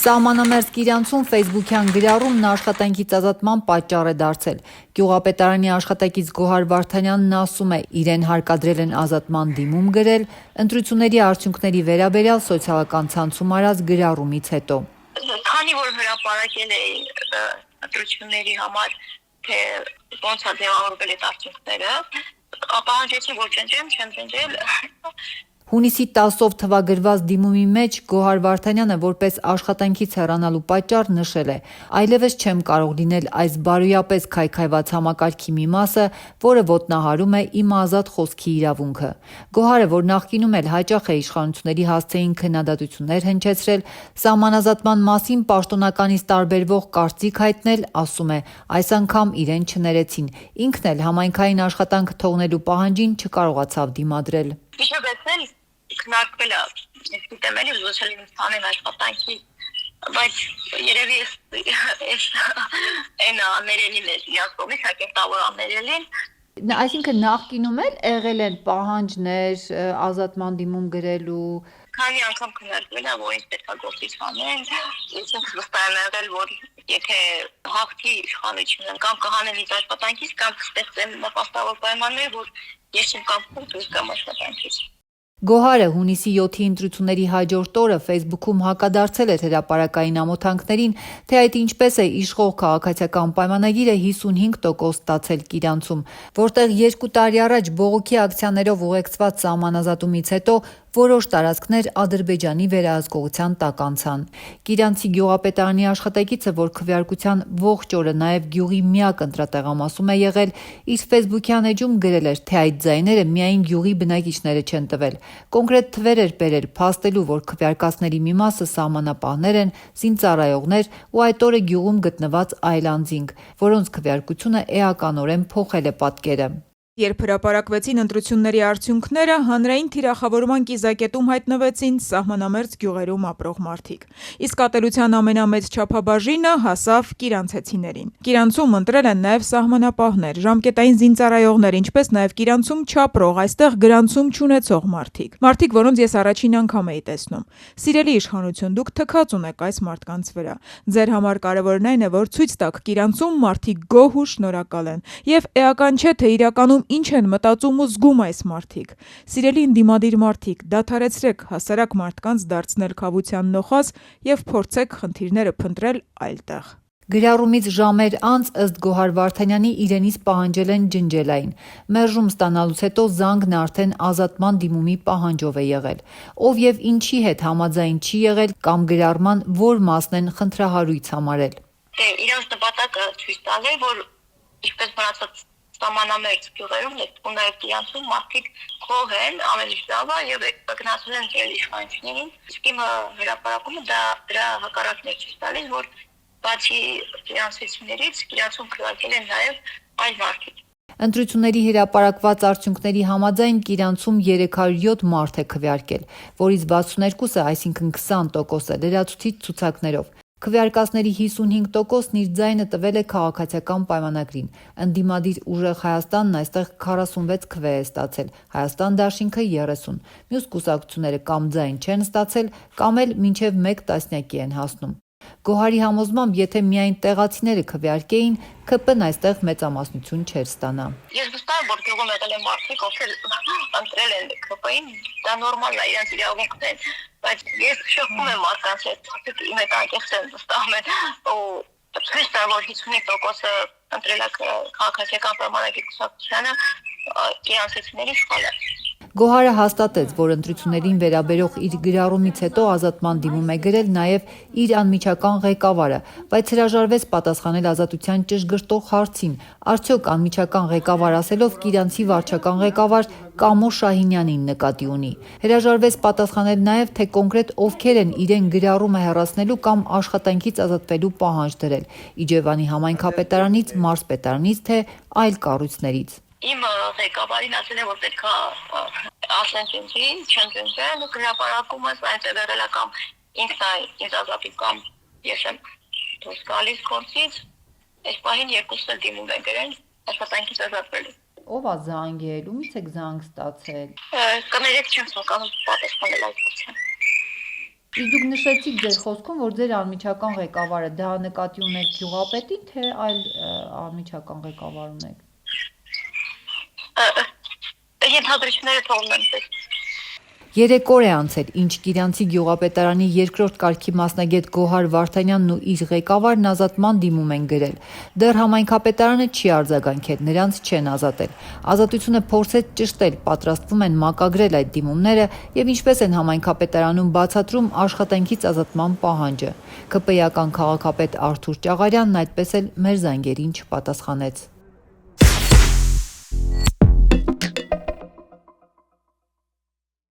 Սահմանամերձ Կիրանցում ֆեյսբուքյան գրառումն աշխատանքից ազատման պատճառ է դարձել։ Գյուղապետարանի աշխատակից Գոհար Վարդանյանն ասում է, իրեն հարկադրել են ազատման դիմում գրել ընտրությունների արդյունքների վերաբերյալ սոցիալական ցանցում արած գրառումից հետո։ Քանի որ հրապարակել է ընտրությունների համար, թե ոնց է ձևավորվել այդ արդյունքները, պահանջեցի որ չեմ ջնջել։ Հունիսի 10-ով թվագրված դիմումի մեջ Գոհար Վարդանյանը որպես աշխատանքից հեռանալու պատճառ նշել է. այլևս չեմ կարող լինել այս բարոյապես քայքայված համակարգի մի մասը, որը ոտնահարում է իմ ազատ խոսքի իրավունքը։ Գոհարը, որ նախկինում էլ հաճախ է իշխանությունների հասցեին քննադատություններ հնչեցրել, սահմանազատման մասին պաշտոնականից տարբերվող կարծիք հայտնել, ասում է, այս անգամ իրեն չներեցին, ինքն էլ համայնքային աշխատանք թողնելու պահանջին չկարողացավ դիմադրել։ Քննարկվել է, գիտեմ էլի ուզել եմ ստանալ աշխատանքի, բայց երևի այս այն աներելին է իրաց կողմից, հակերտավոր աներելին։ Այսինքն նախկինում էլ եղել են պահանջներ ազատման դիմում գրելու։ Քանի անգամ քննարկվել է, որ ինձ պետք է գործից անեն, ինձ վստահ եմ եղել, որ եթե հաղթի իշխանությունը կամ կհանեն ինձ աշխատանքից, կամ կստեղծեն նպաստավոր պայմաններ, որ ես չեմ կամ դուրս գամ աշխատանքից։ Գոհարը հունիսի 7-ի ընտրությունների հաջորդ օրը ֆեյսբուքում հակադարձել էր հրապարակային ամոթանքներին, թե այդ ինչպես է իշխող քաղաքացիական պայմանագիրը 55% ստացել Կիրանցում, որտեղ 2 տարի առաջ բողոքի ակցիաներով ուղեկցված սահմանազատումից հետո որոշ տարածքներ Ադրբեջանի վերահսկողության տակ անցան։ Կիրանցի գյուղապետարանի աշխատակիցը, որ քվեարկության ողջ օրը նաև գյուղի միակ ընտրատեղամասում է եղել, իր ֆեյսբուքյան էջում գրել էր, թե այդ ձայները միայն գյուղի բնակիչները չեն տվել։ Կոնկրետ թվեր էր բերել, փաստելու, որ քվեարկածների մի մասը սահմանապահներ են, զինծառայողներ ու այդ օրը գյուղում գտնված այլ անձինք, որոնց քվեարկությունը էականորեն փոխել է պատկերը։ Երբ հրապարակվեցին ընտրությունների արդյունքները, հանրային թիրախավորման կիզակետում հայտնվեցին սահմանամերձ գյուղերում ապրող մարդիկ։ Իսկ ատելության ամենամեծ չափաբաժինը հասավ կիրանցեցիներին։ Կիրանցում ընտրել են նաև սահմանապահներ, ժամկետային զինծառայողներ, ինչպես նաև Կիրանցում չապրող, այստեղ գրանցում չունեցող մարդիկ։ Մարդիկ, որոնց ես առաջին անգամ էի տեսնում։ Սիրելի իշխանություն, դուք թքած ունեք այս մարդկանց վրա։ Ձեր համար կարևորն այն է, որ ցույց տաք Կիրանցում մարդիկ գոհ ու շնորհակալ են։ Եվ էական չէ, թե իրականում ինչ են մտածում ու զգում այս մարդիկ։ Սիրելի ընդդիմադիր մարդիկ, դադարեցրեք հասարակ մարդկանց դարձնել քավության նոխազ եւ փորձեք խնդիրները փնտրել այլտեղ։ Գրառումից ժամեր անց ըստ Գոհար Վարդանյանի իրենից պահանջել են ջնջել այն։ Մերժում ստանալուց հետո զանգն արդեն ազատման դիմումի պահանջով է եղել։ Ով եւ ինչի հետ համաձայն չի եղել կամ գրառման որ մասն են խնդրահարույց համարել։ Իրանց նպատակը ցույց տալ է, որ ինչպես մնացած սահմանամերձ գյուղերում ու նաև Կիրանցում մարդիկ գոհ են, ամեն ինչ լավ է եւ գնացել են դեպի իշխանություններին։ Իսկ իմ հրապարակումը դրա հակառակն է ցույց տալիս, որ բացի Կիրանցիներից Կիրանցում քվեարկել են նաև այլ մարդիկ։ Ընտրությունների հրապարակված արդյունքների համաձայն Կիրանցում 307 մարդ է քվեարկել, որից 62-ը, այսինքն 20%-ը լրացուցիչ ցուցակներով։ Քվեարկածների 55%-ն իր ձայնը տվել է քաղաքացիական պայմանագրին։ Ընդդիմադիր ուժեղ Հայաստանն այստեղ 46 քվե է ստացել, Հայաստան դաշինքը 30։ Մյուս կուսակցությունները կամ ձայն չեն ստացել, կամ էլ մինչև 1 տասնյակի են հասնում։ Գոհարի համոզմամբ, եթե միայն տեղացիները քվեարկեին, ԿՊ-ն այստեղ մեծամասնություն չէր ստանա։ Ես վստահ եմ, որ գյուղում եղել են մարդիկ, ովքեր ընտրել են ԿՊ-ին, դա նորմալ է, իրենց իրավունքն է, բայց ես շփվում եմ մարդկանց հետ, իմ հետ անկեղծ են վստահում են, ու ցույց տա, որ 55%-ը ընտրել է քաղաքացիական պայմանագրի կուսակցությանը, կիրանցիների սխալ է։ Գոհարը հաստատեց, որ ընտրություններին վերաբերող իր գրառումից հետո ազատման դիմում է գրել նաև իր անմիջական ղեկավարը, բայց հրաժարվեց պատասխանել ազատության ճշգրտող հարցին, արդյոք անմիջական ղեկավար ասելով Կիրանցի վարչական ղեկավար Կամո Շահինյանին նկատի ունի։ Հրաժարվեց պատասխանել նաև, թե կոնկրետ ովքեր են իրեն գրառումը հեռացնելու կամ աշխատանքից ազատվելու պահանջ դրել՝ Իջևանի համայնքապետարանից, մարզպետարանից, թե այլ կառույցներից։ Իմ ղեկավարին ասել է, որ պետք է ասեն չեն ջնջեն, հրապարակումը սրանց է վերել կամ ինձ ազատի կամ ես եմ դուրս գալիս գործից, այս պահին երկուսը դիմում են գրել աշխատանքից ազատվելու։ Ով է զանգել, ումից եք զանգ ստացել։ Կներեք չեմ ցանկանում պատասխանել այդ հարցին։ Իսկ դուք նշեցիք ձեր խոսքում, որ ձեր անմիջական ղեկավարը դա նկատի ունեք գյուղապետին, թե այլ անմիջական ղեկավար ունեք։ Ենթադրությունները թողնում եմ ձեզ։ 3 օր է անցել, ինչ Կիրանցի գյուղապետարանի երկրորդ կարգի մասնագետ Գոհար Վարդանյանն ու իր ղեկավարն ազատման դիմում են գրել։ Դեռ համայնքապետարանը չի արձագանքել, նրանց չեն ազատել։ Ազատությունը փորձեց ճշտել, պատրաստվում են մակագրել այդ դիմումները եւ ինչպես են համայնքապետարանում բացատրում աշխատանքից ազատման պահանջը։ ԿՊ-ական քաղաքապետ Արթուր Ճաղարյանն այդպես էլ մեր զանգերին չպատասխանեց։